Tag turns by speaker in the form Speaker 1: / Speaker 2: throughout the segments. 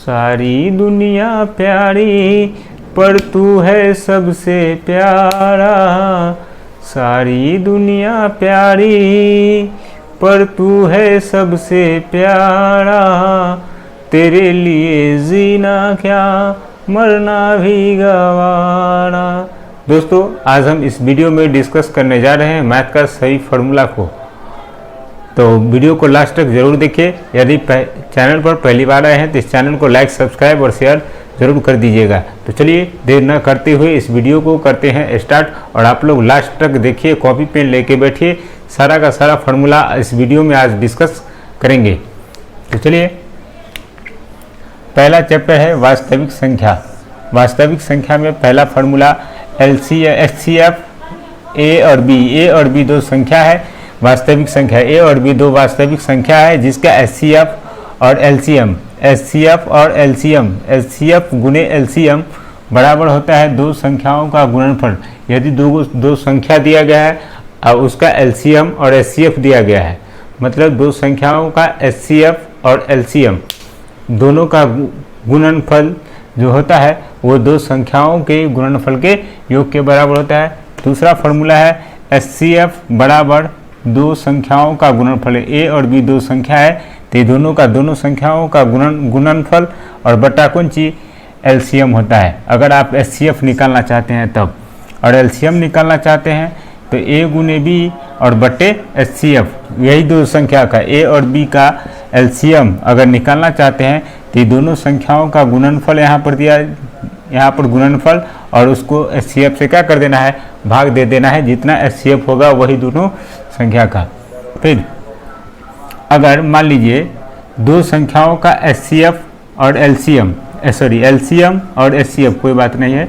Speaker 1: सारी दुनिया प्यारी पर तू है सबसे प्यारा, सारी दुनिया प्यारी पर तू है सबसे प्यारा, तेरे लिए जीना क्या मरना भी गवारा। दोस्तों आज हम इस वीडियो में डिस्कस करने जा रहे हैं मैथ का सही फार्मूला को, तो वीडियो को लास्ट तक जरूर देखिए। यदि चैनल पर पहली बार आए हैं तो इस चैनल को लाइक, सब्सक्राइब और शेयर जरूर कर दीजिएगा। तो चलिए देर न करते हुए इस वीडियो को करते हैं स्टार्ट, और आप लोग लास्ट तक देखिए, कॉपी पेन लेके बैठिए, सारा का सारा फार्मूला इस वीडियो में आज डिस्कस करेंगे। तो चलिए, पहला चैप्टर है वास्तविक संख्या। वास्तविक संख्या में पहला फार्मूला HCF ए और बी दो संख्या है, वास्तविक संख्या ए और बी दो वास्तविक संख्या है, जिसका HCF और LCM गुने LCM बराबर होता है दो संख्याओं का गुणनफल। यदि दो संख्या दिया गया है और उसका LCM और HCF दिया गया है, मतलब दो संख्याओं का HCF और LCM दोनों का गुणनफल जो होता है वो दो संख्याओं के गुणनफल के योग के बराबर होता है। दूसरा फार्मूला है HCF बराबर दो संख्याओं का गुणनफल। ए और बी दो संख्या है तो दोनों संख्याओं का गुणनफल और बटा कुंची LCM होता है। अगर आप HCF निकालना चाहते हैं तब, और LCM निकालना चाहते हैं तो ए गुने बी और बटे HCF, यही दो संख्या का ए और बी का LCM अगर निकालना चाहते हैं तो दोनों संख्याओं का गुणनफल यहाँ पर गुणनफल, और उसको HCF से क्या कर देना है, भाग दे देना है। जितना HCF होगा वही दोनों संख्या का। फिर अगर मान लीजिए दो संख्याओं का LCM और HCF, कोई बात नहीं है,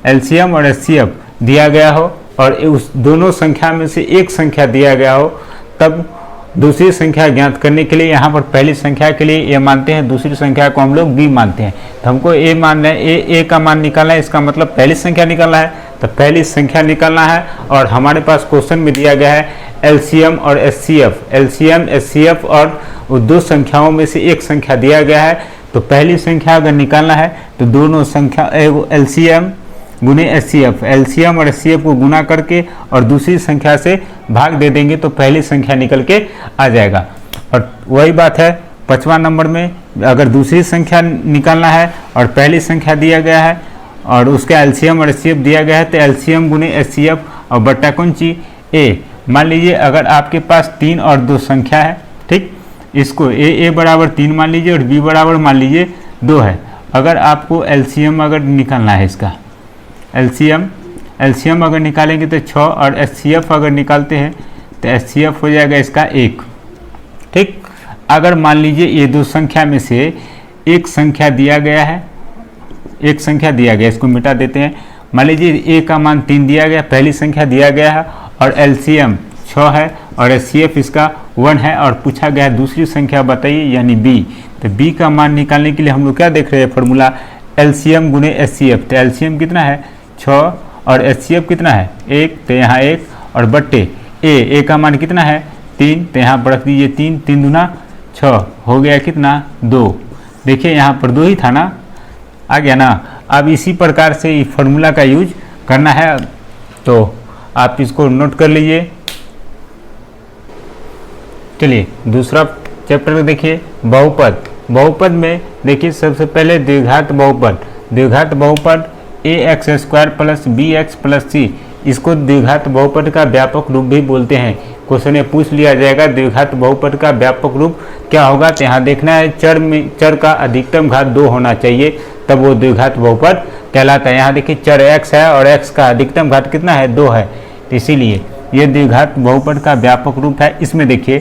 Speaker 1: LCM और HCF दिया गया हो और उस दोनों संख्या में से एक संख्या दिया गया हो, तब दूसरी संख्या ज्ञात करने के लिए यहाँ पर पहली संख्या के लिए ए मानते हैं, दूसरी संख्या को हम लोग बी मानते हैं। तो हमको ए मानना है, ए का मान निकालना है, इसका मतलब पहली संख्या निकालना है। तो पहली संख्या निकालना है, और हमारे पास क्वेश्चन में दिया गया है LCM और HCF और दो संख्याओं में से एक संख्या दिया गया है। तो पहली संख्या अगर निकालना है तो दोनों संख्या LCM गुने LCM और HCF को गुना करके और दूसरी संख्या से भाग दे देंगे तो पहली संख्या निकल के आ जाएगा। और वही बात है 5वां नंबर में, अगर दूसरी संख्या निकालना है और पहली संख्या दिया गया है और उसका LCM और HCF दिया गया है तो LCM गुने HCF और बट्टा कुंची ए। मान लीजिए अगर आपके पास 3 और 2 संख्या है, ठीक, इसको ए बराबर 3 मान लीजिए और बी बराबर मान लीजिए 2 है। अगर आपको LCM अगर निकालना है, इसका LCM अगर निकालेंगे तो 6, और HCF अगर निकालते हैं तो HCF हो जाएगा इसका 1, ठीक। अगर मान लीजिए ये दो संख्या में से एक संख्या दिया गया, इसको मिटा देते हैं। मान लीजिए ए का मान 3 दिया गया, पहली संख्या दिया गया है, और LCM 6 है और HCF इसका 1 है, और पूछा गया है दूसरी संख्या बताइए, यानी बी। तो बी का मान निकालने के लिए हम लोग क्या देख रहे हैं, फार्मूला LCM गुने HCF। तो LCM कितना है 6 और HCF कितना है 1, तो यहाँ 1 और बट्टे ए का मान कितना है 3, तो यहाँ पर रख दीजिए 3, 3 दूना 6 हो गया कितना 2। देखिए यहाँ पर 2 ही था ना, आ गया ना। अब इसी प्रकार से इस फार्मूला का यूज करना है, तो आप इसको नोट कर लीजिए। चलिए दूसरा चैप्टर में देखिए बहुपद में देखिए सबसे पहले द्विघात बहुपद ax² plus bx plus c, इसको द्विघात बहुपद का व्यापक रूप भी बोलते हैं। क्वेश्चन में पूछ लिया जाएगा द्विघात बहुपद का व्यापक रूप क्या होगा, तो यहाँ देखना है चर का अधिकतम घात 2 होना चाहिए, तब वो द्विघात बहुपद कहलाता है। यहाँ देखिए चर x है और x का अधिकतम घात कितना है 2 है, तो इसीलिए ये द्विघात बहुपद का व्यापक रूप है। इसमें देखिए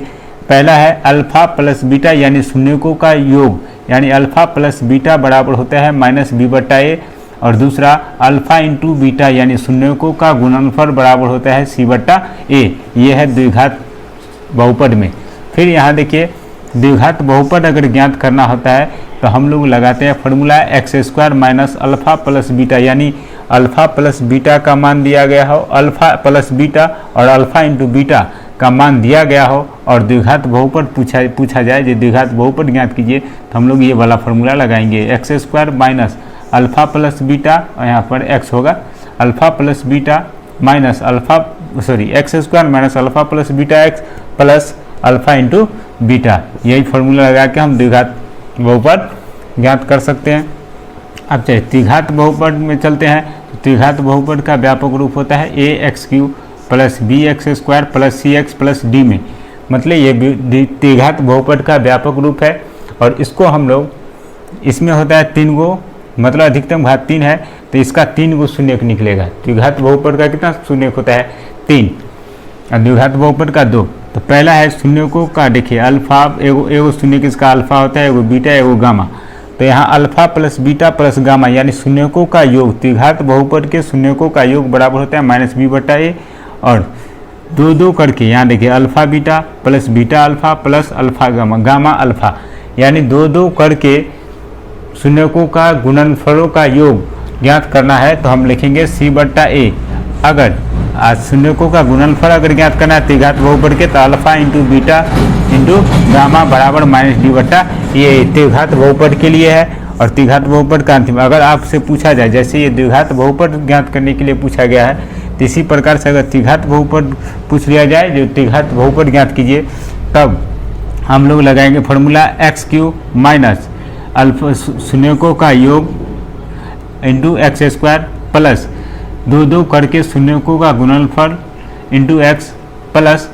Speaker 1: पहला है अल्फा प्लस बीटा यानी शून्यकों का योग, यानी अल्फा प्लस बीटा बराबर होता है -b/a, और दूसरा अल्फा इंटू बीटा यानी शून्यकों का गुणनफल बराबर होता है c/a। ये है द्विघात बहुपद में। फिर यहाँ देखिए द्विघात बहुपद अगर ज्ञात करना होता है तो हम लोग लगाते हैं formula x² minus alpha plus beta, यानी अल्फा प्लस बीटा का मान दिया गया हो, अल्फा प्लस बीटा और अल्फा इंटू बीटा का मान दिया गया हो, और द्विघात बहुपद पूछा जाए, जो द्विघात बहुपद ज्ञात कीजिए, तो हम लोग ये वाला फॉर्मूला लगाएंगे, x square minus alpha plus beta, और यहाँ पर एक्स होगा alpha plus beta minus alpha, sorry x square minus alpha plus beta x plus alpha into beta. यही फॉर्मूला लगा के हम द्विघात बहुपद ज्ञात कर सकते हैं। अब चलिए त्रिघात बहुपद में चलते हैं। तो त्रिघात बहुपद का व्यापक रूप होता है a x cube plus b x square plus c x plus d में, मतलब ये त्रिघात बहुपद का व्यापक रूप है। और इसको हम लोग, इसमें होता है 3 गो, मतलब अधिकतम घात 3 है, तो इसका 3 गो शून्यक निकलेगा। त्रिघात बहुपद का कितना शून्यक होता है 3, और द्विघात बहुपद का 2। तो पहला है शून्यकों का, देखिए अल्फा, एगो शून्यक इसका अल्फा होता है, एगो बीटा, एगो गामा। तो यहाँ alpha plus beta plus gamma यानी शून्यकों का योग, त्रिघात बहुपद के शून्यकों का योग बराबर होता है माइनस बी बटा ए, और 2 करके यहाँ देखिए alpha beta plus beta alpha plus alpha gamma, gamma alpha, यानी 2 करके शून्यकों का गुणनफलों का योग ज्ञात करना है। तो हम लिखेंगे सी बट्टा ए। अगर शून्यकों का गुणनफल अगर ज्ञात करना है त्रिघात बहुपद के, तो alpha into beta into gamma बराबर माइनस डी बट्टा, ये त्रिघात बहुपद के लिए है। और त्रिघात बहुपद का अंतिम, अगर आपसे पूछा जाए, जैसे ये द्विघात बहुपद ज्ञात करने के लिए पूछा गया है, तो इसी प्रकार से अगर त्रिघात बहुपद पूछ लिया जाए, जो त्रिघात बहुपद ज्ञात कीजिए, तब हम लोग लगाएंगे formula x cube minus alpha शून्यकों का योग इंटू एक्स स्क्वायर प्लस 2 करके शून्यकों का गुणनफल इंटू एक्स प्लस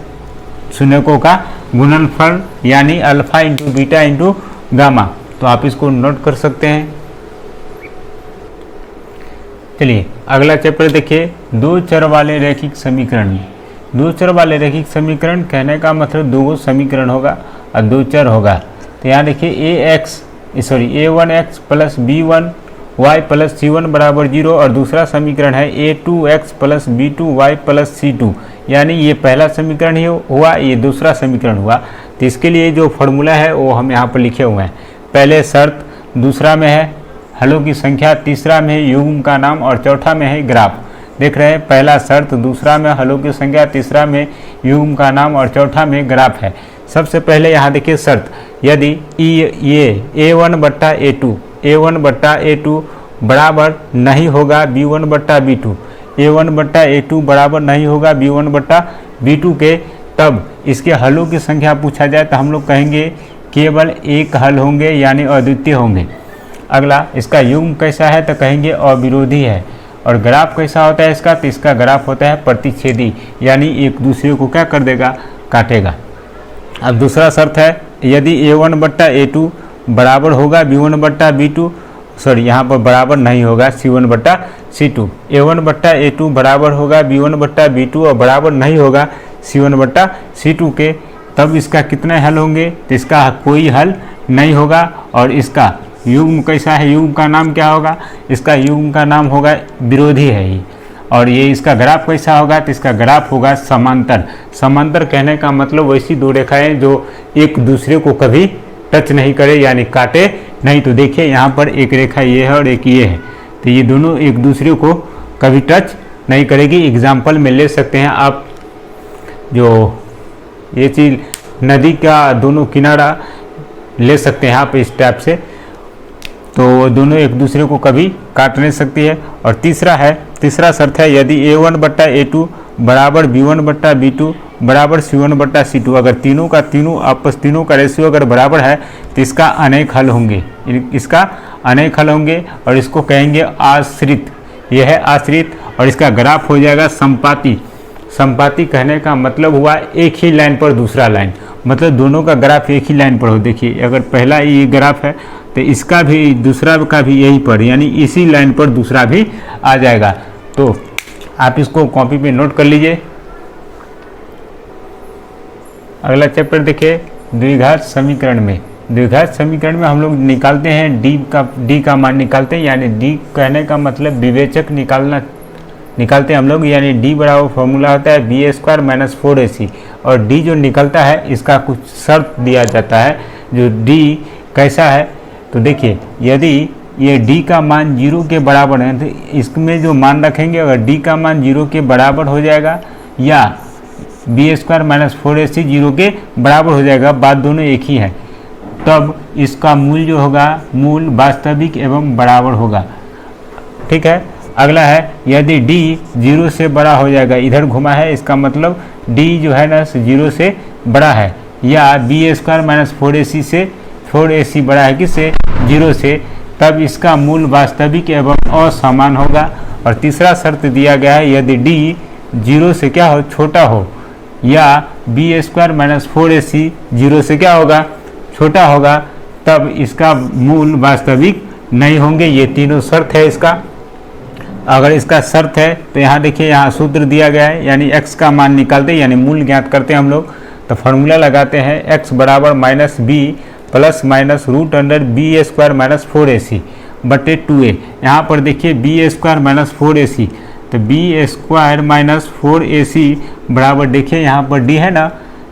Speaker 1: शून्यकों का गुणनफल, यानी alpha into beta into gamma. तो आप इसको नोट कर सकते हैं। चलिए अगला चैप्टर देखिए, 2 चर वाले रैखिक समीकरण। 2 चर वाले रैखिक समीकरण कहने का मतलब 2 समीकरण होगा और 2 चर होगा। तो यहाँ देखिए a1x plus b1y plus c1 बराबर 0, और दूसरा समीकरण है a2x plus b2y plus c2, यानी ये पहला समीकरण ही हुआ, ये दूसरा समीकरण हुआ। तो इसके लिए जो फॉर्मूला है वो हम यहाँ पर लिखे हुए हैं। पहले शर्त, दूसरा में है हलों की संख्या, तीसरा में है युग्म का नाम, और चौथा में है ग्राफ। देख रहे हैं, पहला शर्त, दूसरा में हलों की संख्या, तीसरा में युग्म का नाम, और चौथा में ग्राफ है। सबसे पहले यहाँ देखिए शर्त, यदि ये a1 बट्टा a2 बराबर नहीं होगा b1 बट्टा b2, a1 बट्टा a2 बराबर नहीं होगा b1 बट्टा b2 के, तब इसके हलों की संख्या पूछा जाए तो हम लोग कहेंगे केवल एक हल होंगे, यानी अद्वितीय होंगे। अगला, इसका युग्म कैसा है तो कहेंगे अविरोधी है। और ग्राफ कैसा होता है इसका, तो इसका ग्राफ होता है प्रतिच्छेदी, यानी एक दूसरे को क्या कर देगा, काटेगा। अब दूसरा शर्त है, यदि a1 बट्टा a2 बराबर होगा b1 बट्टा b2, सॉरी यहाँ पर बराबर नहीं होगा c1 बट्टा c2, a1 बट्टा a2 बराबर होगा b1 बट्टा b2 और बराबर नहीं होगा c1 बट्टा c2 के, तब इसका कितने हल होंगे, तो इसका कोई हल नहीं होगा। और इसका युग्म कैसा है, युग्म का नाम क्या होगा, इसका युग्म का नाम होगा विरोधी है ही। और ये इसका ग्राफ कैसा होगा, तो इसका ग्राफ होगा समांतर। समांतर कहने का मतलब वैसी 2 रेखाएं जो एक दूसरे को कभी टच नहीं करे, यानी काटे नहीं। तो देखिए यहाँ पर एक रेखा ये है और एक ये है, तो ये दोनों एक दूसरे को कभी टच नहीं करेगी। एग्जाम्पल में ले सकते हैं आप, जो ये चीज़ नदी का दोनों किनारा ले सकते हैं आप इस टाइप से, तो दोनों एक दूसरे को कभी काट नहीं सकती है। और तीसरा शर्त है, यदि a1 बट्टा a2 बराबर b1 बट्टा b2 बराबर c1 बट्टा c2, अगर तीनों का रेशियो अगर बराबर है तो इसका अनेक हल होंगे, और इसको कहेंगे आश्रित। यह है आश्रित, और इसका ग्राफ हो जाएगा संपाती। संपाती कहने का मतलब हुआ एक ही लाइन पर दूसरा लाइन, मतलब दोनों का ग्राफ एक ही लाइन पर हो। देखिए अगर पहला ये ग्राफ है तो इसका भी दूसरा का भी यही पर, यानी इसी लाइन पर दूसरा भी आ जाएगा। तो आप इसको कॉपी पे नोट कर लीजिए। अगला चैप्टर देखिए, द्विघात समीकरण में हम लोग निकालते हैं डी का मान निकालते हैं, यानी डी कहने का मतलब विवेचक निकालते हैं हम लोग, यानी डी बराबर फॉर्मूला होता है बी स्क्वायर माइनस 4ac। और डी जो निकलता है इसका कुछ शर्त दिया जाता है, जो डी कैसा है, तो देखिए यदि ये d का मान 0 के बराबर है तो इसमें जो मान रखेंगे, अगर d का मान 0 के बराबर हो जाएगा या बी स्क्वायर माइनस 4ac 0 के बराबर हो जाएगा, बात दोनों एक ही है। तब इसका मूल जो होगा, मूल वास्तविक एवं बराबर होगा। ठीक है, अगला है यदि d 0 से बड़ा हो जाएगा, इधर घुमा है, इसका मतलब d जो है ना 0 से बड़ा है, या बी स्क्वायर माइनस 4ac बड़ा है किससे, 0 से, तब इसका मूल वास्तविक एवं असमान होगा। और तीसरा शर्त दिया गया है यदि d 0 से क्या हो, छोटा हो, या बी स्क्वायर माइनस 4ac 0 से क्या होगा, छोटा होगा, तब इसका मूल वास्तविक नहीं होंगे। ये तीनों शर्त है इसका। अगर इसका शर्त है तो यहाँ देखिए, यहाँ सूत्र दिया गया है, यानी x का मान निकालते यानी मूल ज्ञात करते हैं हम लोग, तो फॉर्मूला लगाते हैं x बराबर minus B plus minus root under B square minus 4ac बटे 2a। यहाँ पर देखिए बी स्क्वायर माइनस 4ac, तो बी स्क्वायर माइनस 4ac बराबर देखिए यहाँ पर d है ना,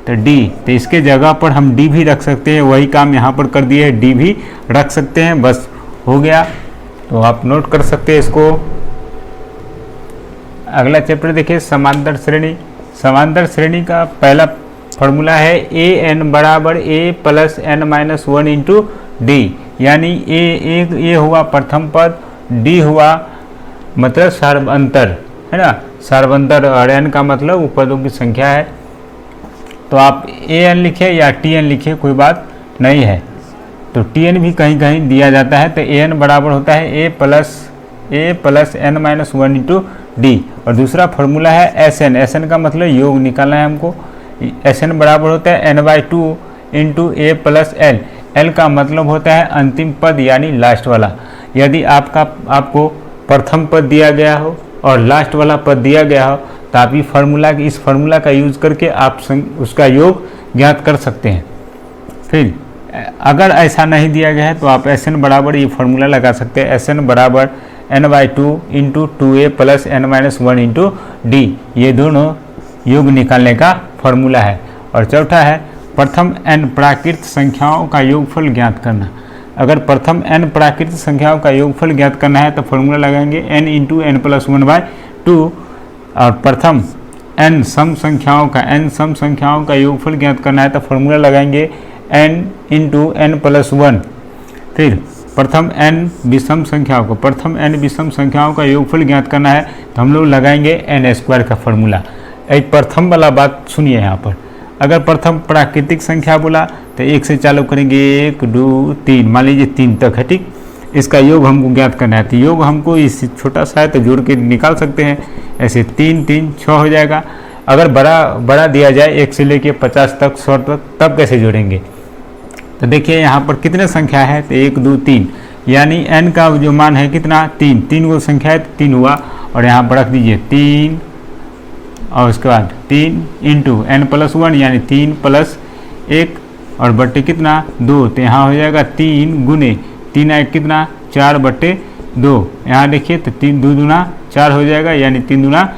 Speaker 1: तो d, तो इसके जगह पर हम d भी रख सकते हैं, वही काम यहाँ पर कर दिए, d भी रख सकते हैं, बस हो गया। तो आप नोट कर सकते हैं इसको। अगला चैप्टर देखिए समांतर श्रेणी। समांतर श्रेणी का पहला फॉर्मूला है ए एन बराबर a plus N minus 1 into d, यानी ए हुआ प्रथम पद, डी हुआ मतलब सार्वंतर है ना, सार्वंतर, और एन का मतलब उपपदों की संख्या है। तो आप ए एन लिखे या टी एन लिखे, कोई बात नहीं है। तो टी एन भी कहीं कहीं दिया जाता है। तो ए एन बराबर होता है a plus N minus 1 into d. और दूसरा फॉर्मूला है एस एन। एस एन का मतलब योग निकालना है हमको। एस एन बराबर होता है N by 2 into A plus L. L का मतलब होता है अंतिम पद यानी लास्ट वाला। यदि आपको प्रथम पद दिया गया हो और लास्ट वाला पद दिया गया हो, तो आप इस फार्मूला का यूज करके आप उसका योग ज्ञात कर सकते हैं। फिर अगर ऐसा नहीं दिया गया है तो आप एस एन बराबर ये फार्मूला लगा सकते हैं, एस एन बराबर N by 2 into 2a plus N minus 1 into D. ये दोनों योग निकालने का फार्मूला है। और चौथा है प्रथम n प्राकृत संख्याओं का योगफल ज्ञात करना। अगर प्रथम n प्राकृत संख्याओं का योगफल ज्ञात करना है तो फार्मूला लगाएंगे n into N plus 1 by 2। और प्रथम n सम संख्याओं का योगफल ज्ञात करना है तो फार्मूला लगाएंगे n इंटू एन प्लस 1। फिर प्रथम n विषम संख्याओं का योगफल ज्ञात करना है तो हम लोग लगाएंगे n स्क्वायर का फार्मूला। एक प्रथम वाला बात सुनिए यहाँ पर। अगर प्रथम प्राकृतिक संख्या बोला तो 1 से चालू करेंगे, 1 2 3, मान लीजिए 3 तक है, ठीक। इसका योग हमको ज्ञात करना है। तो योग हमको इस छोटा सा है तो जोड़ के निकाल सकते हैं। ऐसे 3 3 6 हो जाएगा। अगर बड़ा दिया जाए 1 से लेके 50 तक 100 तक, तब कैसे जोड़ेंगे? तो देखिए यहाँ पर कितने संख्या है, तो 1 2 3, यानी n का जो मान है कितना, 3 को संख्या है तो 3 हुआ। और यहाँ पर रख दीजिए 3 और उसके बाद 3 इंटू एन प्लस 1 यानी 3 प्लस 1 और बट्टे कितना 2। तो यहाँ हो जाएगा 3 गुने 3 1 कितना 4 बट्टे 2। यहाँ देखिए तो 3 2 दूना 4 हो जाएगा, यानी 3 दूना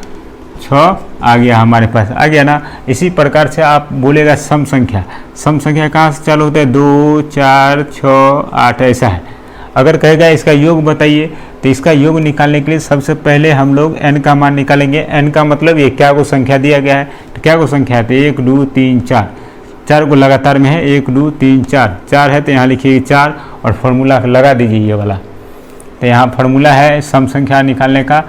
Speaker 1: 6 आ गया हमारे पास, आ गया ना। इसी प्रकार से आप बोलेगा सम संख्या कहाँ से चालू होता है, 2 4 6 8 ऐसा है। अगर कहेगा इसका योग बताइए तो इसका योग निकालने के लिए सबसे पहले हम लोग n का मान निकालेंगे। n का मतलब ये क्या को संख्या दिया गया है, तो क्या को संख्या है, तो 1 2 3 4, 4 को लगातार में है, 1 2 3 4 है, तो यहाँ लिखिए 4 और फार्मूला लगा दीजिए ये वाला। तो यहाँ फार्मूला है सम संख्या निकालने का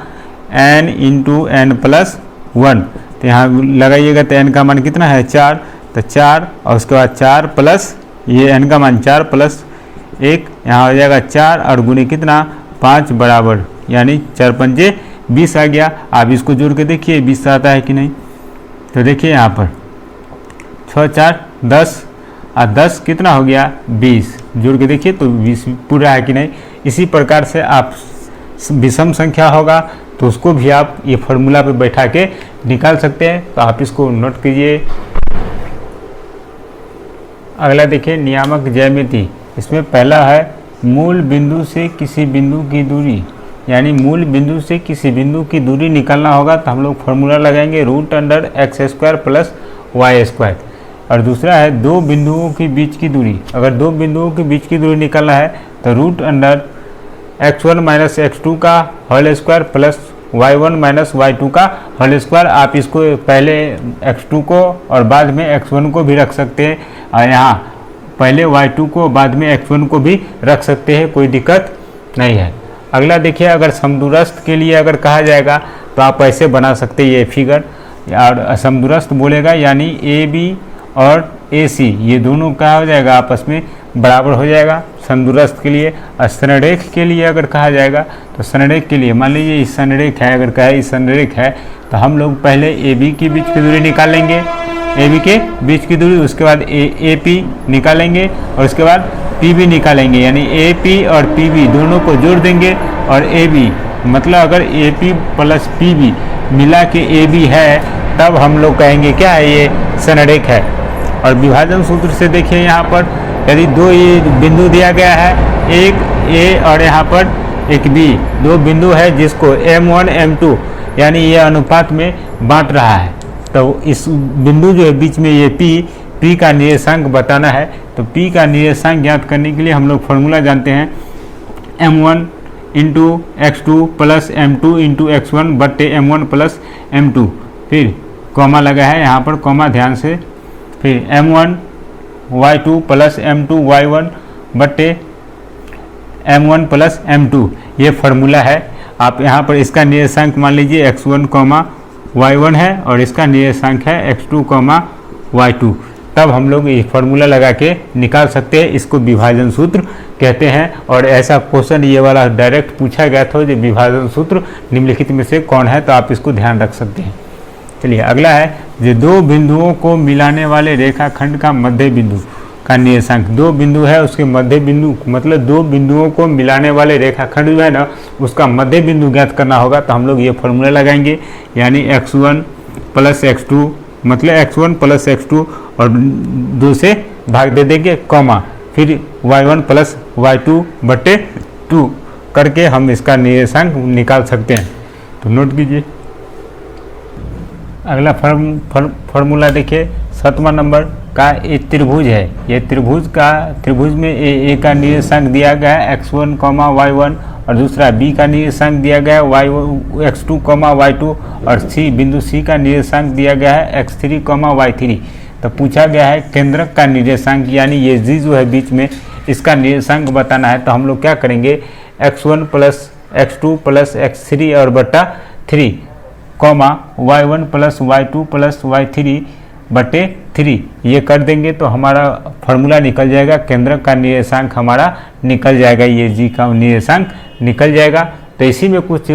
Speaker 1: n इंटू एन प्लस 1। तो यहाँ लगाइएगा तो n का मान कितना है 4, तो 4 और उसके बाद 4 प्लस ये n का मान 4 प्लस 1, यहाँ हो जाएगा 4 और गुने कितना 5 बराबर, यानी 4 पंजे 20 आ गया। आप इसको जोड़ के देखिए 20 आता है कि नहीं। तो देखिए यहाँ पर 6 4 10 और 10 कितना हो गया 20, जोड़ के देखिए तो 20 पूरा है कि नहीं। इसी प्रकार से आप विषम संख्या होगा तो उसको भी आप ये फार्मूला पे बैठा के निकाल सकते हैं। तो आप इसको नोट कीजिए। अगला देखिए नियामक ज्यामिति। इसमें पहला है मूल बिंदु से किसी बिंदु की दूरी, यानी मूल बिंदु से किसी बिंदु की दूरी निकालना होगा तो हम लोग फार्मूला लगाएंगे root under X square plus Y square. और दूसरा है दो बिंदुओं के बीच की दूरी। अगर दो बिंदुओं के बीच की दूरी निकालना है तो root under x1 minus x2 का whole square plus y1 minus y2 का होल स्क्वायर। आप इसको पहले x2 को और बाद में x1 को भी रख सकते हैं, और यहाँ पहले y2 को बाद में x1 को भी रख सकते हैं, कोई दिक्कत नहीं है। अगला देखिए, अगर समदूरस्थ के लिए अगर कहा जाएगा तो आप ऐसे बना सकते हैं ये फिगर, और समदूरस्थ बोलेगा यानी ए बी और ए सी ये दोनों क्या हो जाएगा, आपस में बराबर हो जाएगा समदूरस्थ के लिए। और संरेख के लिए अगर कहा जाएगा तो संरेख के लिए मान लीजिए इस संरेख है, अगर कहे इस संरेख है तो हम लोग पहले ए बी के बीच की दूरी निकाल लेंगे, ए बी के बीच की दूरी, उसके बाद ए पी निकालेंगे और उसके बाद पी बी निकालेंगे, यानी ए पी और पी बी दोनों को जोड़ देंगे और ए बी मतलब अगर A P plus P B मिला के ए बी है तब हम लोग कहेंगे क्या है, ये संरेख है। और विभाजन सूत्र से देखिए यहाँ पर यदि दो ये बिंदु दिया गया है, एक ए और यहाँ पर एक बी, दो बिंदु है जिसको m1 m2 यानी ये अनुपात में बांट रहा है, तो इस बिंदु जो है बीच में ये p का निर्देशांक बताना है। तो p का निर्देशांक ज्ञात करने के लिए हम लोग फॉर्मूला जानते हैं m1 into x2 plus m2 into x1 बट्टे m1 प्लस m2, फिर कॉमा लगा है यहाँ पर, कॉमा ध्यान से, फिर m1 y2 plus m2 y1 बट्टे m1 प्लस m2, ये फार्मूला है। आप यहाँ पर इसका निर्देशांक मान लीजिए x1 y1 है और इसका निर्देशांक है x2 y2, तब हम लोग ये फार्मूला लगा के निकाल सकते हैं, इसको विभाजन सूत्र कहते हैं। और ऐसा क्वेश्चन ये वाला डायरेक्ट पूछा गया था, जो विभाजन सूत्र निम्नलिखित में से कौन है, तो आप इसको ध्यान रख सकते हैं। चलिए अगला है, जो दो बिंदुओं को मिलाने वाले रेखाखंड का मध्य बिंदु का निर्देशांक, दो बिंदु है उसके मध्य बिंदु मतलब दो बिंदुओं को मिलाने वाले रेखाखंड जो है ना उसका मध्य बिंदु ज्ञात करना होगा, तो हम लोग ये फॉर्मूला लगाएंगे, यानी x1 प्लस x2 मतलब x1 प्लस x2 और 2 से भाग दे देंगे, कॉमा, फिर y1 प्लस y2 बट्टे 2 करके हम इसका निर्देशांक निकाल सकते हैं। तो नोट कीजिए। अगला फार्मूला देखिए 7वां नंबर का, एक त्रिभुज है, ये त्रिभुज में ए का निर्देशांक दिया गया है x1 y1 और दूसरा बी का निर्देशांक दिया गया है x2 y2 और सी बिंदु सी का निर्देशांक दिया गया है x3 y3। तो पूछा गया है केंद्रक का निर्देशांक, यानी ये जी जो है बीच में इसका निर्देशांक बताना है। तो हम लोग क्या करेंगे, x1 plus x2 plus x3 और बट्टा 3 comma y1 plus y2 plus y3 बटे 3 ये कर देंगे तो हमारा फार्मूला निकल जाएगा, केंद्रक का निर्देशांक हमारा निकल जाएगा, ये जी का निर्देशांक निकल जाएगा। तो इसी में कुछ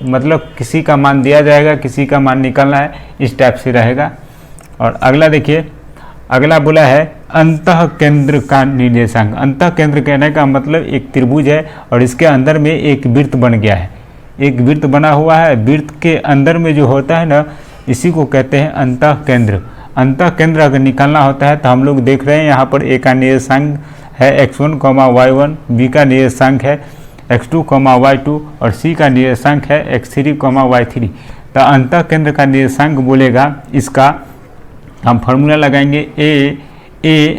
Speaker 1: मतलब किसी का मान दिया जाएगा, किसी का मान निकालना है, इस टाइप से रहेगा। और अगला देखिए, अगला बोला है अंतः केंद्र का निर्देशांक। अंतः केंद्र कहने का मतलब एक त्रिभुज है और इसके अंदर में एक वृत्त बन गया है, एक वृत्त बना हुआ है, वृत्त के अंदर में जो होता है ना इसी को कहते हैं अंतः केंद्र। अंतः केंद्र अगर निकालना होता है तो हम लोग देख रहे हैं यहाँ पर ए का निर्देशांक है x1 y1, बी का निर्देशांक है x2 y2 और सी का निर्देशांक है x3 y3। तो अंतः केंद्र का निर्देशांक बोलेगा, इसका हम फार्मूला लगाएंगे a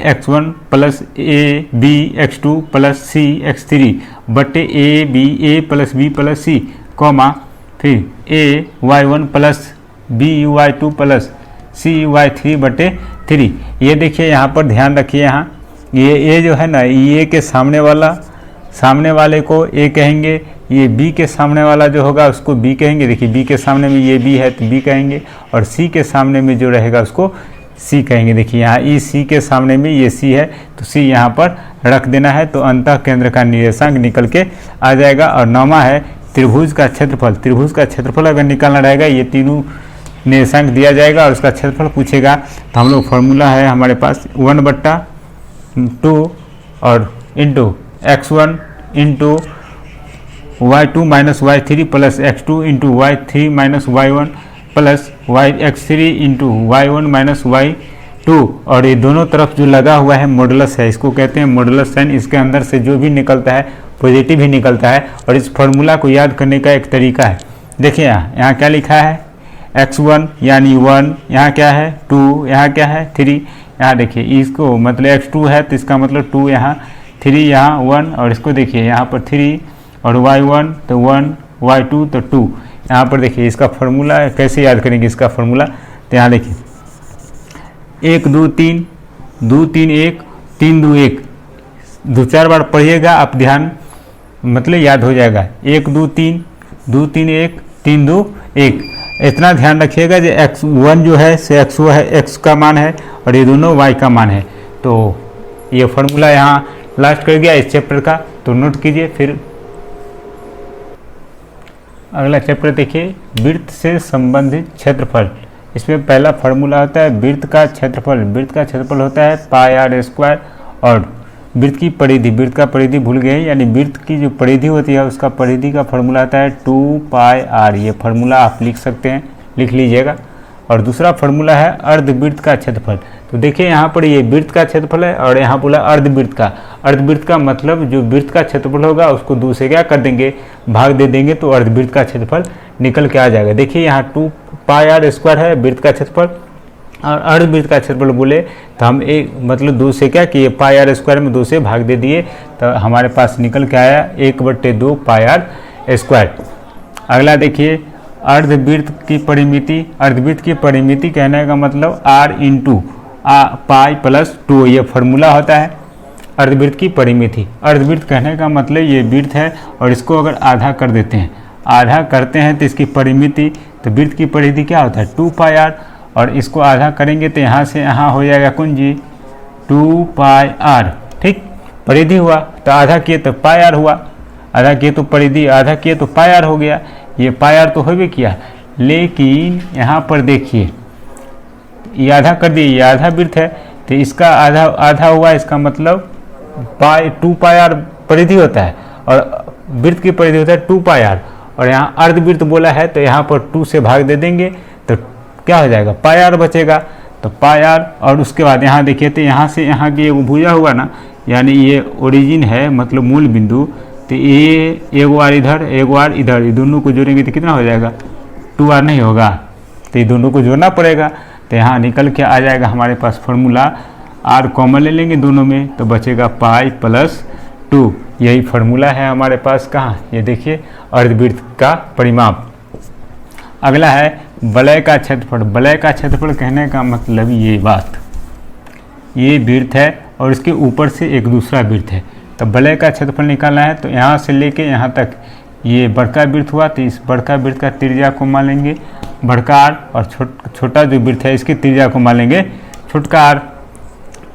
Speaker 1: x1 plus a b x2 plus c x3 बटे a plus b plus c comma फिर a y1 plus b y2 plus c y3 बटे 3। ये देखिए यहाँ पर ध्यान रखिए, यहाँ ये जो है ना ये के सामने वाले को ए कहेंगे, ये बी के सामने वाला जो होगा उसको बी कहेंगे। देखिए बी के सामने में ये बी है तो बी कहेंगे और सी के सामने में जो रहेगा उसको सी कहेंगे। देखिए यहाँ ई सी के सामने में ये सी है तो सी यहाँ पर रख देना है, तो अंतः केंद्र का निर्देशांक निकल के आ जाएगा। और 9वां है त्रिभुज का क्षेत्रफल। त्रिभुज का क्षेत्रफल अगर निकालना रहेगा ये तीनों निर्देशांक दिया जाएगा और उसका क्षेत्रफल पूछेगा, तो हम लोग फार्मूला है हमारे पास 1/2 और into x1 into y2 minus y3 plus x2 into y3 minus y1 plus x3 into y1 minus y2। और ये दोनों तरफ जो लगा हुआ है मॉडुलस है, इसको कहते हैं मॉडुलस साइन। इसके अंदर से जो भी निकलता है पॉजिटिव ही निकलता है। और इस फार्मूला को याद करने का एक तरीका है, देखिए यहाँ क्या लिखा है x1 यानी 1, यहाँ क्या है 2, यहाँ क्या है 3। यहाँ देखिए इसको मतलब x2 है तो इसका मतलब 2, यहाँ 3, यहाँ 1 और इसको देखिए यहाँ पर 3 और y1 तो 1 y2 तो 2। यहाँ पर देखिए इसका फॉर्मूला कैसे याद करेंगे इसका फॉर्मूला, तो यहाँ देखिए 1 2 3 2 3 1 3 2 1, 2-4 बार पढ़िएगा आप, ध्यान मतलब याद हो जाएगा। 1 2 3 2 3 1 3 2 1, इतना ध्यान रखिएगा जो x1 जो है से x का मान है और ये दोनों y का मान है। तो ये फॉर्मूला यहाँ लास्ट कर गया इस चैप्टर का, तो नोट कीजिए। फिर अगला चैप्टर देखिए, वृत्त से संबंधित क्षेत्रफल। इसमें पहला फार्मूला होता है वृत्त का क्षेत्रफल। वृत्त का क्षेत्रफल होता है पाई आर स्क्वायर, और वृत्त की परिधि, वृत्त का परिधि भूल गए, यानी वृत्त की जो परिधि होती है उसका परिधि का फार्मूला आता है 2 पाई आर। ये फार्मूला आप लिख सकते हैं, लिख लीजिएगा। और दूसरा फार्मूला है अर्धवृत्त का क्षेत्रफल। तो देखिए यहाँ पर ये वृत्त का क्षेत्रफल है और यहाँ बोला अर्धवृत्त का। अर्धवृत्त का मतलब जो वृत्त का क्षेत्रफल होगा उसको 2 से क्या कर देंगे, भाग दे देंगे, तो अर्धवृत्त का क्षेत्रफल निकल के आ जाएगा। देखिए यहाँ 2 पाई आर स्क्वायर है वृत्त का क्षेत्रफल, और अर्धवृत्त का क्षेत्रफल बोले तो हम एक मतलब 2 से क्या किए, पाई आर स्क्वायर में 2 से भाग दे दिए, तो हमारे पास निकल के आया 1/2 पाई आर स्क्वायर। अगला देखिए अर्धवृत्त की परिमिति। अर्धवृत्त की परिमिति कहने का मतलब r इंटू पाई प्लस 2, ये फार्मूला होता है अर्धवृत्त की परिमिति। अर्धवृत्त कहने का मतलब ये वृत्त है और इसको अगर आधा कर देते हैं, आधा करते हैं तो इसकी परिमिति, तो वृत्त की परिधि क्या होता है 2 पाई आर, और इसको आधा करेंगे तो यहाँ से यहाँ हो जाएगा कुंजी 2 पाई आर। ठीक, परिधि हुआ तो आधा किए तो पाई आर हुआ, आधा किए तो परिधि, आधा किए तो पाई आर हो गया। ये पाई आर तो हो भी किया, लेकिन यहाँ पर देखिए ये आधा कर दिए, ये आधा वृत्त है तो इसका आधा आधा हुआ, इसका मतलब 2 पाई आर परिधि होता है और वृत्त की परिधि होता है 2 पाई आर, और यहाँ अर्धवृत्त बोला है तो यहाँ पर 2 से भाग दे देंगे तो क्या हो जाएगा, पाई आर बचेगा। तो पाई आर, और उसके बाद यहाँ देखिए तो यहाँ से यहाँ की एक भुजा हुआ ना, यानी ये ओरिजिन है मतलब मूल बिंदु, तो ये एक बार इधर एक बार इधर, ये दोनों को जोड़ेंगे तो कितना हो जाएगा 2r नहीं होगा, तो ये दोनों को जोड़ना पड़ेगा। तो यहाँ निकल के आ जाएगा हमारे पास फॉर्मूला, r कॉमन ले लेंगे दोनों में तो बचेगा पाई प्लस 2। यही फार्मूला है हमारे पास, कहाँ ये देखिए अर्धवृत्त का परिमाप। अगला है वलय का क्षेत्रफल। वलय का क्षेत्रफल कहने का मतलब ये बात, ये वृत्त है और इसके ऊपर से एक दूसरा वृत्त है, तो वलय का क्षेत्रफल निकालना है। तो यहाँ से लेके यहाँ तक ये बड़का वृत्त हुआ, तो इस बड़का वृत्त का त्रिज्या को मान लेंगे बड़का आर, और छोटा जो वृत्त है इसकी त्रिज्या को मान लेंगे छोटका आर।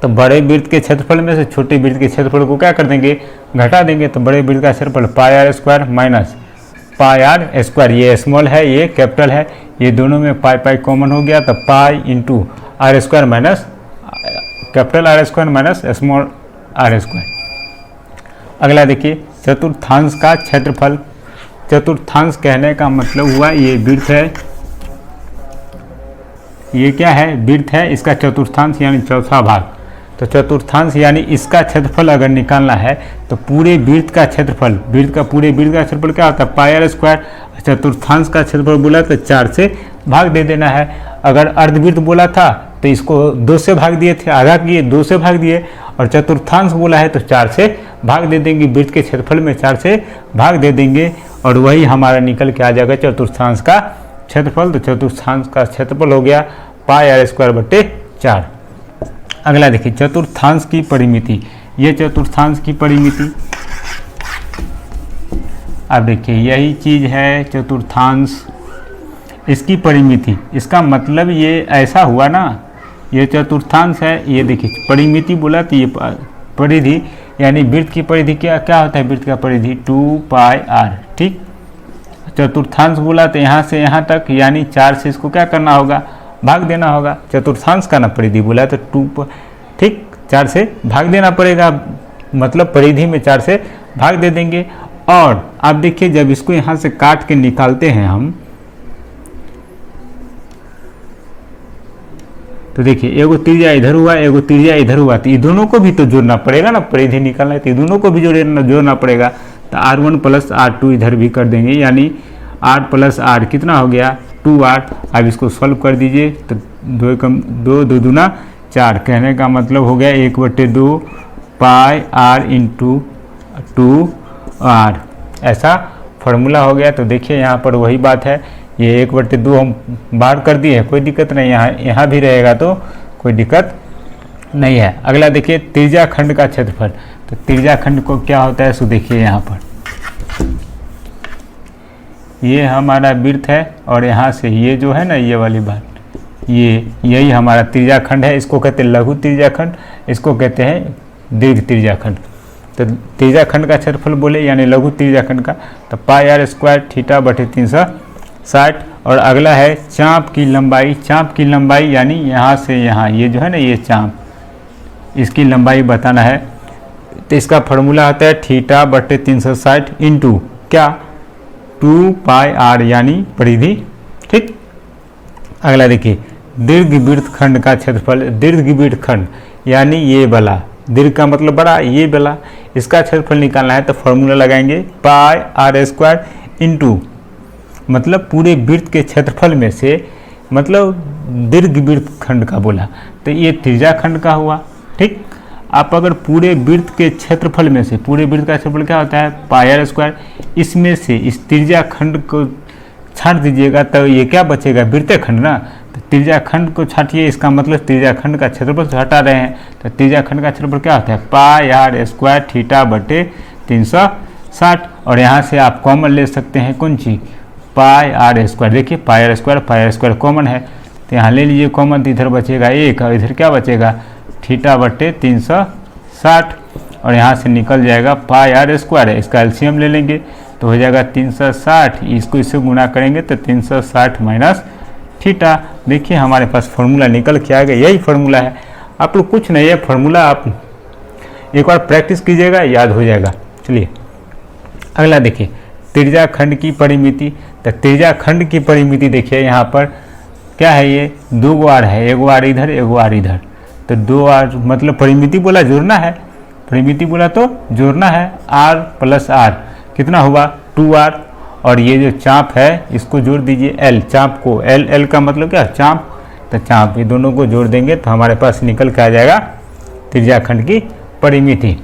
Speaker 1: तो बड़े वृत्त के क्षेत्रफल में से छोटे वृत्त के क्षेत्रफल को क्या कर देंगे, घटा देंगे। तो बड़े वृत्त का क्षेत्रफल pi r square minus pi r square, ये स्मॉल है ये कैपिटल है, ये दोनों में पाई पाई कॉमन हो गया, तो pi into are square minus capital are square minus small are square. अगला देखिए चतुर्थांश का क्षेत्रफल। चतुर्थांश कहने का मतलब हुआ ये वृत्त है, ये क्या है वृत्त है, इसका चतुर्थांश यानी चौथा भाग। तो चतुर्थांश यानी इसका क्षेत्रफल अगर निकालना है तो पूरे वृत्त का क्षेत्रफल, वृत्त का पूरे वृत्त का क्षेत्रफल क्या होता है पाई आर स्क्वायर। चतुर्थांश का क्षेत्रफल बोला तो 4 से भाग दे देना है। अगर अर्धवृत्त बोला था तो इसको 2 से भाग दिए थे, आधा किए 2 से भाग दिए, और चतुर्थांश बोला है तो 4 से भाग दे देंगे, वृत्त के क्षेत्रफल में 4 से भाग दे देंगे, और वही हमारा निकल के आ जाएगा चतुर्थांश का क्षेत्रफल। तो चतुर्थांश का क्षेत्रफल हो गया पाई आर स्क्वायर बटे 4। अगला देखिए चतुर्थांश की परिमिति। ये चतुर्थांश की परिमिति, अब देखिए यही चीज है चतुर्थांश, इसकी परिमिति, इसका मतलब ये ऐसा हुआ ना, ये चतुर्थांश है, ये देखिए परिमिति बोला तो ये परिधि यानी वृत्त की परिधि क्या क्या होता है, वृत्त का परिधि 2 पाई आर। ठीक, चतुर्थांश बोला तो यहाँ से यहाँ तक यानी 4 से इसको क्या करना होगा, भाग देना होगा। चतुर्थांश का ना परिधि बोला तो 2, ठीक 4 से भाग देना पड़ेगा, मतलब परिधि में 4 से भाग दे देंगे। और आप देखिए जब इसको यहाँ से काट के निकालते हैं हम, तो देखिए एगो त्रिज्या इधर हुआ एगो त्रिज्या इधर हुआ, तो ये दोनों को भी तो जोड़ना पड़ेगा ना, परिधि निकालना है तो ये दोनों को भी जोड़ना पड़ेगा। तो R1 प्लस R2 इधर भी कर देंगे, यानी R प्लस R कितना हो गया 2R। अब इसको सॉल्व कर दीजिए तो 2 कम 2 2 दूना 4, कहने का मतलब हो गया 1/2 पाई R इंटू 2R। ऐसा फार्मूला हो गया। तो देखिए यहाँ पर वही बात है, ये 1/2 हम बाहर कर दिए, कोई दिक्कत नहीं, यहाँ भी रहेगा तो कोई दिक्कत नहीं है। अगला देखिए त्रिज्या खंड का क्षेत्रफल। तो त्रिज्या खंड को क्या होता है सो देखिए यहाँ पर, ये हमारा वृत्त है और यहाँ से ये जो है ना ये वाली बात, यही हमारा त्रिज्या खंड है। इसको कहते हैं लघु त्रिज्या खंड, इसको कहते हैं दीर्घ त्रिज्या खंड। तो त्रिज्या खंड का क्षेत्रफल बोले यानी लघु त्रिज्या खंड का, तो πr² θ/360। और अगला है चाप की लंबाई। चाप की लंबाई यानी यहाँ से यहाँ, ये जो है ना ये चाप, इसकी लंबाई बताना है। तो इसका फार्मूला आता है θ/360 इंटू क्या 2πr यानी परिधि। ठीक। अगला देखिए दीर्घवृत्त खंड का क्षेत्रफल। दीर्घवृत्त खंड यानी ये वाला, दीर्घ का मतलब बड़ा, ये वाला, इसका क्षेत्रफल निकालना है तो फार्मूला लगाएंगे πr² इंटू मतलब पूरे वृत्त के क्षेत्रफल में से, मतलब दीर्घवृत्त खंड का बोला तो ये त्रिज्या खंड का हुआ। ठीक। आप अगर पूरे वृत्त के क्षेत्रफल में से, पूरे वृत्त का क्षेत्रफल क्या होता है πr², इसमें से इस त्रिज्या खंड को छांट दीजिएगा तो ये क्या बचेगा, वृत्तीय खंड ना। तो त्रिज्या खंड को छाटिए, इसका मतलब त्रिज्या खंड का क्षेत्रफल से हटा रहे हैं। तो त्रिज्या खंड का क्षेत्रफल क्या होता है πr² θ/360। और यहाँ से आप कॉमन ले सकते हैं कौन चीज़, πr²। देखिए πr² कॉमन है तो यहाँ ले लीजिए कॉमन, तो इधर बचेगा 1 और इधर क्या बचेगा θ/360। और यहाँ से निकल जाएगा πr², इसका एलसीएम ले लेंगे तो हो जाएगा 360, इसको इससे गुणा करेंगे तो 360 - थीटा। देखिए हमारे पास फार्मूला निकल के आ गया, यही फार्मूला है। आप लोग कुछ नहीं है, फार्मूला आप एक बार प्रैक्टिस कीजिएगा, याद हो जाएगा। चलिए अगला देखिए त्रिज्या खंड की परिमिति। तो त्रिज्या खंड की परिमिति देखिए यहाँ पर क्या है, ये 2 आर है, 1 आर इधर 1 आर इधर। तो 2 आर मतलब परिमिति बोला जोड़ना है, परिमिति बोला तो जोड़ना है, r + r कितना हुआ 2r। और ये जो चाप है इसको जोड़ दीजिए l, चाप को l का मतलब क्या चाप, तो चाप, ये दोनों को जोड़ देंगे तो हमारे पास निकल के आ जाएगा त्रिज्या खंड की परिमिति।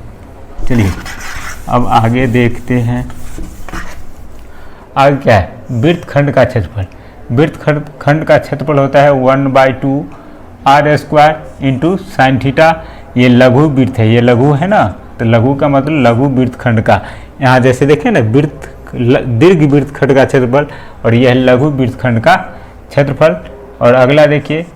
Speaker 1: चलिए अब आगे देखते हैं, आगे क्या है वृत्त खंड का क्षेत्रफल। वृत्त खंड का क्षेत्रफल होता है 1/2 r² इंटू साइन थीटा। ये लघु वृत्त है, ये लघु है ना, तो लघु का मतलब लघु वृत्त खंड का। यहाँ जैसे देखें ना वृत्त दीर्घ वृत्त खंड का क्षेत्रफल और यह लघु वृत्त खंड का क्षेत्रफल। और अगला देखिए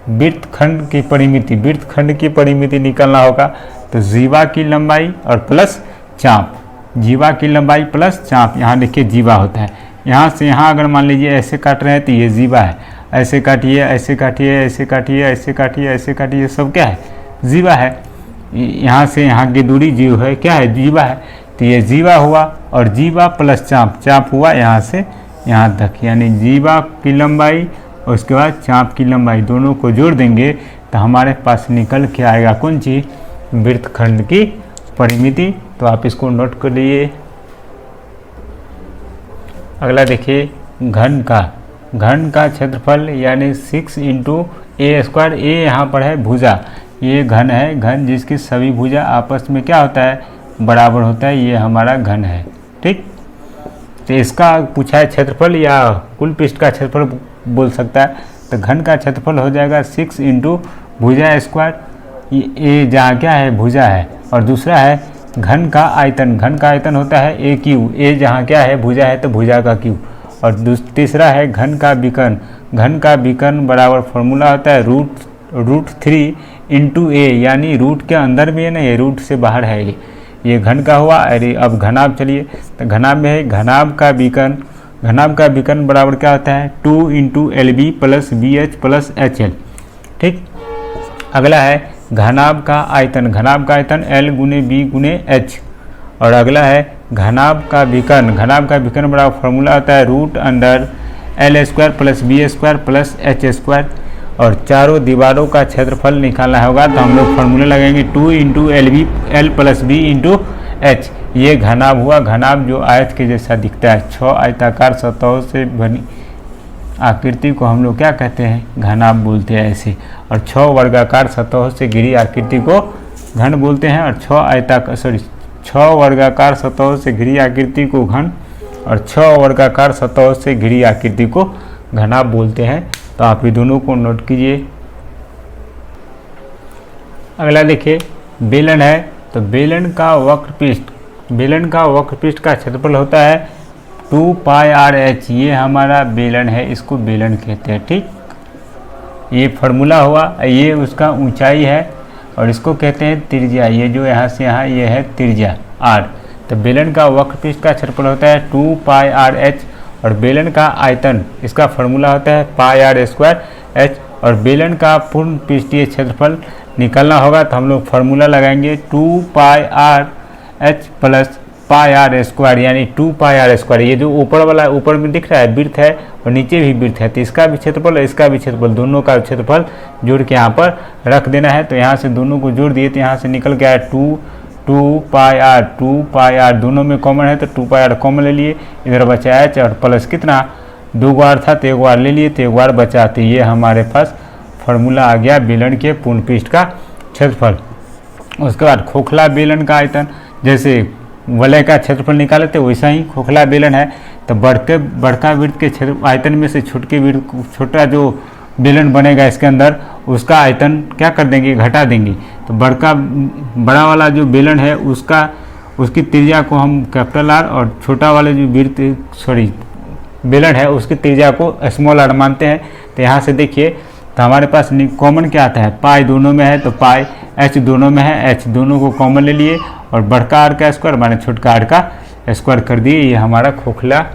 Speaker 1: वृत्त खंड की परिमिति। वृत्त खंड की परिमिति निकालना होगा तो जीवा की लंबाई और प्लस चाप, जीवा की लंबाई प्लस चाप। यहाँ देखिए जीवा होता है, यहाँ से यहाँ अगर मान लीजिए ऐसे काट रहे हैं तो ये जीवा है, ऐसे काटिए ऐसे काटिए ऐसे काटिए ऐसे काटिए ऐसे काटिए, सब क्या है जीवा है। यहाँ से यहाँ की दूरी जीव है, क्या है जीवा है, तो ये जीवा हुआ। और जीवा प्लस चाप, चाप हुआ यहाँ से यहाँ तक, यानी जीवा की लंबाई और उसके बाद चाप की लंबाई, दोनों को जोड़ देंगे तो हमारे पास निकल के आएगा कौन चीज़, वृत्त खंड की परिमिति। तो आप इसको नोट कर लिए। अगला देखिए घन का क्षेत्रफल यानी 6 × a²। a यहाँ पर है भुजा, ये घन है, घन जिसकी सभी भुजा आपस में क्या होता है बराबर होता है, ये हमारा घन है। ठीक। तो इसका पूछा है क्षेत्रफल या कुल पृष्ठ का क्षेत्रफल बोल सकता है। तो घन का क्षेत्रफल हो जाएगा 6 × भुजा²। ये जहाँ क्या है भुजा है, और दूसरा है घन का आयतन। घन का आयतन होता है a³, ए जहाँ क्या है भुजा है तो भुजा का क्यूब। और तीसरा है घन का विकर्ण। घन का विकर्ण बराबर फॉर्मूला होता है √3 × a, यानी रूट के अंदर में है ना, ये रूट से बाहर है ये घन का हुआ। अरे अब घनाभ चलिए, तो घनाभ में है घनाभ का विकर्ण। घनाभ का विकर्ण बराबर क्या होता है 2 × LB + BH + HL। ठीक। अगला है घनाभ का आयतन। घनाभ का आयतन L × B × H। और अगला है घनाभ का विकर्ण। घनाभ का विकर्ण बराबर फॉर्मूला होता है √L² + B² + H²। और चारों दीवारों का क्षेत्रफल निकालना होगा तो हम लोग फार्मूला लगाएंगे 2 × LB L + B × H। ये घनाभ हुआ। घनाभ जो आयत के जैसा दिखता है, 6 आयताकार सतहों से बनी आकृति को हम लोग क्या कहते हैं घनाभ बोलते हैं ऐसे। और 6 वर्गाकार सतहों से घिरी आकृति को घन बोलते हैं। और 6 वर्गाकार सतहों से घिरी आकृति को घन और 6 वर्गाकार सतहों से घिरी आकृति को घनाभ बोलते हैं। तो आप ये दोनों को नोट कीजिए। अगला देखिए, बेलन है तो बेलन का वक्र पृष्ठ का क्षेत्रफल होता है 2 पाई आर एच। ये हमारा बेलन है, इसको बेलन कहते हैं। ठीक, ये फार्मूला हुआ, ये उसका ऊंचाई है और इसको कहते हैं त्रिज्या। ये जो यहाँ से यहाँ ये है त्रिज्या आर। तो बेलन का वक्र पृष्ठ का क्षेत्रफल होता है 2 पाई आर एच और बेलन का आयतन, इसका फार्मूला होता है पाई आर स्क्वायर एच। और बेलन का पूर्ण पृष्ठीय क्षेत्रफल निकालना होगा तो हम लोग फार्मूला लगाएंगे 2 pi r h plus pi r square, यानी 2 पाई आर स्क्वायर। ये जो ऊपर वाला ऊपर में दिख रहा है वृत्त है और नीचे भी वृत्त है, तो इसका भी क्षेत्रफल और इसका भी क्षेत्रफल, दोनों का क्षेत्रफल जोड़ के यहाँ पर रख देना है। तो यहाँ से दोनों को जोड़ दिए तो यहाँ से निकल के आया 2 पाई आर, दोनों में कॉमन है तो 2 पाई आर कॉमन ले लिए, इधर बचा एच और प्लस कितना 2 बार था तो 1 बार ले लिए तो 1 बार बचा। तो ये हमारे पास फार्मूला आ गया बेलन के पूर्ण पृष्ठ का क्षेत्रफल। उसके बाद खोखला बेलन का आयतन, जैसे वलय का क्षेत्रफल निकाले थे वैसा ही खोखला बेलन है। तो बड़का वृत्त के क्षेत्र आयतन में से छोटा जो बेलन बनेगा इसके अंदर, उसका आयतन क्या कर देंगे, घटा देंगे। तो बड़ा वाला जो बेलन है उसकी त्रिज्या को हम कैपिटल आर और छोटा वाले जो बेलन है उसकी त्रिज्या को स्मॉल आर मानते हैं। तो यहाँ से देखिए, तो हमारे पास कॉमन क्या आता है, पाई दोनों में है तो पाई, एच दोनों में है, एच दोनों को कॉमन ले लिए और बड़का आर का स्क्वायर माने छोटका आर का स्क्वायर कर दिए। ये हमारा खोखला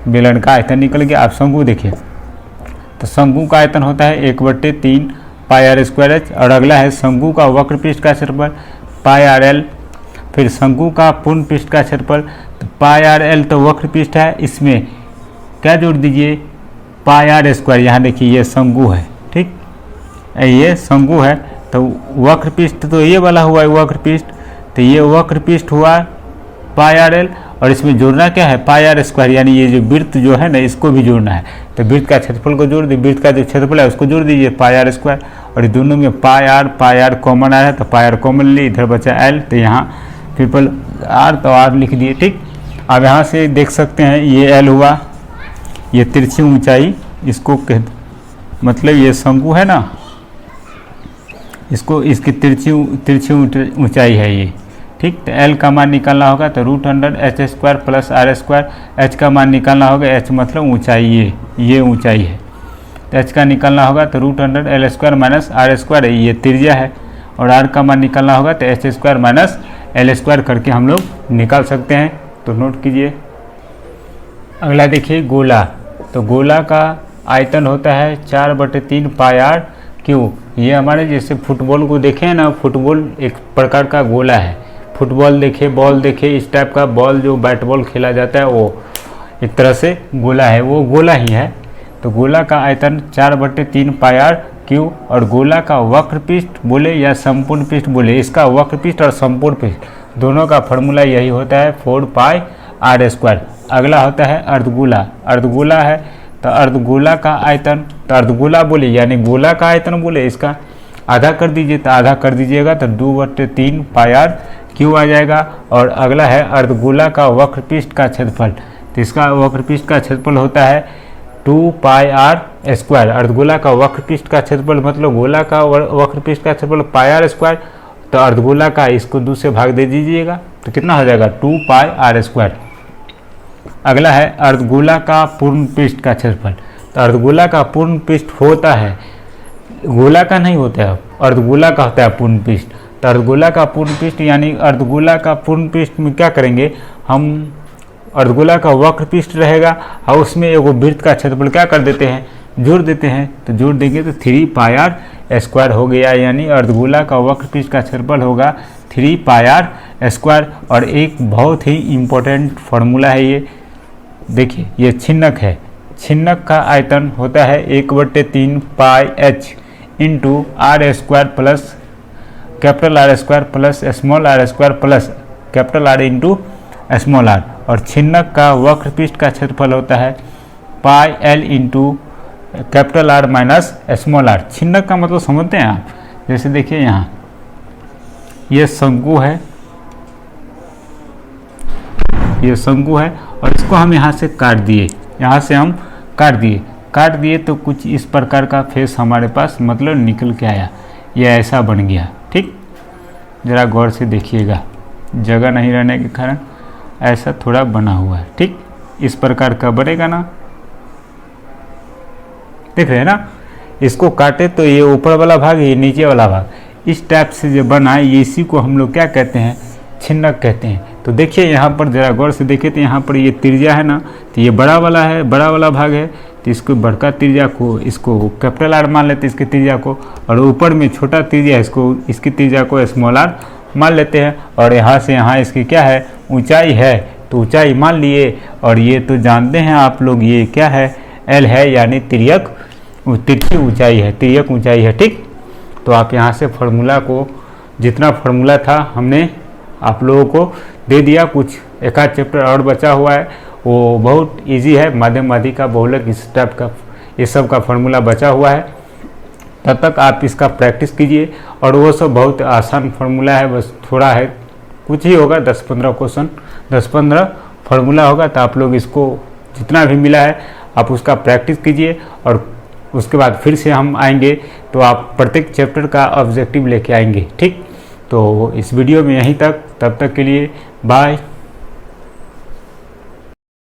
Speaker 1: बेलन का आयतन निकल गया। आप शंकु देखिए, तो शंकु का आयतन होता है 1/3 पाई आर स्क्वायर एच। और अगला है शंकु का वक्र पृष्ठ का क्षेत्रफल पाई आर एल। फिर शंकु का पूर्ण पृष्ठ का क्षेत्रफल तो पाई आर एल, तो वक्र पृष्ठ है, इसमें क्या जोड़ दीजिए पाई आर स्क्वायर। यहाँ देखिए ये शंकु है, ठीक, ये शंकु है। तो वक्र पृष्ठ तो ये वाला हुआ है वक्र पृष्ठ, तो ये वक्र पृष्ठ हुआ पाई आर एल और इसमें जोड़ना क्या है पाई आर स्क्वायर, यानी ये जो वृत्त जो है ना इसको भी जोड़ना है। तो वृत्त का क्षेत्रफल को जोड़ दीजिए, वृत्त का जो क्षेत्रफल है उसको जोड़ दीजिए पाई आर स्क्वायर। और ये दोनों में पाई आर कॉमन आया है तो पाई आर कॉमन ले, इधर बचा एल, तो यहाँ ट्रिपल आर तो आर लिख दिए। ठीक, अब यहाँ से देख सकते हैं ये एल हुआ, ये तिरछी ऊंचाई इसको मतलब ये शंकु है ना, इसकी तिरछी ऊंचाई है ये। ठीक, तो एल का मान निकालना होगा तो √100h² plus are square. H का मान निकालना होगा, एच मतलब ऊंचाई, ये ऊंचाई है, तो एच का निकालना होगा तो √100l² माइनस आर स्क्वायर, ये त्रिज्या है। और आर का मान निकालना होगा तो h² माइनस l² करके हम लोग निकाल सकते हैं। तो नोट कीजिए। अगला देखिए गोला, तो गोला का आयतन होता है 4/3 पाई आर क्यू। ये हमारे जैसे फुटबॉल को देखें ना, फुटबॉल एक प्रकार का गोला है। फुटबॉल देखे, बॉल देखे, इस टाइप का बॉल जो बैट बॉल खेला जाता है वो एक तरह से गोला है, वो गोला ही है। तो गोला का आयतन 4/3 पाई आर क्यू। और गोला का वक्र पृष्ठ बोले या संपूर्ण पृष्ठ बोले, इसका वक्र पृष्ठ और संपूर्ण पृष्ठ दोनों का फॉर्मूला यही होता है 4 पाई आर स्क्वायर। अगला होता है अर्धगोला। अर्धगोला है तो अर्धगोला का आयतन, तो अर्धगोला बोले यानी गोला का आयतन बोले, इसका आधा कर दीजिए तो आधा कर दीजिएगा तो 2/3 पाई आर क्यू आ जाएगा। और अगला है अर्धगोला का वक्र पृष्ठ का क्षेत्रफल, तो इसका वक्र पृष्ठ का क्षेत्रफल होता है 2 पाई आर स्क्वायर। अर्धगोला का वक्र पृष्ठ का क्षेत्रफल मतलब गोला का वक्र पृष्ठ का क्षेत्रफल पाई आर स्क्वायर, तो अर्धगोला का इसको 2 से भाग दे दीजिएगा तो कितना हो जाएगा 2 पाई आर स्क्वायर। अगला है अर्धगोला का पूर्ण पृष्ठ का क्षेत्रफल। तो अर्धगोला का पूर्ण पृष्ठ होता है, गोला का नहीं होता है, अर्धगोला का होता है पूर्ण पृष्ठ। तो अर्धगोला का पूर्ण पृष्ठ यानी अर्धगोला का पूर्ण पृष्ठ में क्या करेंगे हम, अर्धगोला का वक्र पृष्ठ रहेगा और उसमें एगो वृत्त का क्षेत्रफल क्या कर देते हैं, जोड़ देते हैं। तो जोड़ देंगे तो 3 पाई आर स्क्वायर हो गया, यानी अर्धगोला का वक्र पृष्ठ का क्षेत्रफल होगा 3 पाई आर स्क्वायर। और एक बहुत ही इम्पोर्टेंट फार्मूला है ये, देखिए ये छिन्नक है। छिन्नक का आयतन होता है 1/3 pi h into are square plus capital are square plus small are square plus capital r into small r. और छिन्नक का वक्र पृष्ठ का क्षेत्रफल होता है pi l into capital r minus small r. छिन्नक का मतलब समझते हैं आप, जैसे देखिए यहाँ ये शंकु है, ये शंकु है और इसको हम यहाँ से काट दिए, यहाँ से हम काट दिए तो कुछ इस प्रकार का फेस हमारे पास मतलब निकल के आया, ये ऐसा बन गया। ठीक, ज़रा गौर से देखिएगा, जगह नहीं रहने के कारण ऐसा थोड़ा बना हुआ है। ठीक, इस प्रकार का बनेगा ना, देख रहे हैं ना। इसको काटे तो ये ऊपर वाला भाग, ये नीचे वाला भाग, इस टाइप से जो बना है, ये इसी को हम लोग क्या कहते हैं, छिन्नक कहते हैं। तो देखिए यहाँ पर ज़रा गौर से देखिए तो यहाँ पर ये त्रिज्या है ना, तो ये बड़ा वाला है, बड़ा वाला भाग है, तो इसको बड़का त्रिज्या को, इसको कैपिटल आर मान लेते हैं इसकी त्रिज्या को, और ऊपर में छोटा त्रिज्या इसको, इसकी त्रिज्या को स्मॉल आर मान लेते हैं। और यहाँ से यहाँ इसकी क्या है, ऊंचाई है, तो ऊंचाई मान लिए। और ये तो जानते हैं आप लोग, ये क्या है, एल है, यानी तिरछी ऊंचाई है, तिर्यक ऊंचाई है। ठीक, तो आप यहाँ से फार्मूला को, जितना फार्मूला था हमने आप लोगों को दे दिया। कुछ एक आध चैप्टर और बचा हुआ है, वो बहुत इजी है, माध्यम माध्यिका बहुलक इस टाइप का ये सब का फार्मूला बचा हुआ है। तब तक आप इसका प्रैक्टिस कीजिए, और वो सब बहुत आसान फार्मूला है, बस थोड़ा है, कुछ ही होगा, 10-15 क्वेश्चन, 10-15 फार्मूला होगा। तो आप लोग इसको जितना भी मिला है आप उसका प्रैक्टिस कीजिए, और उसके बाद फिर से हम आएंगे तो आप प्रत्येक चैप्टर का ऑब्जेक्टिव लेके आएंगे। ठीक, तो इस वीडियो में यहीं तक, तब तक के लिए बाय।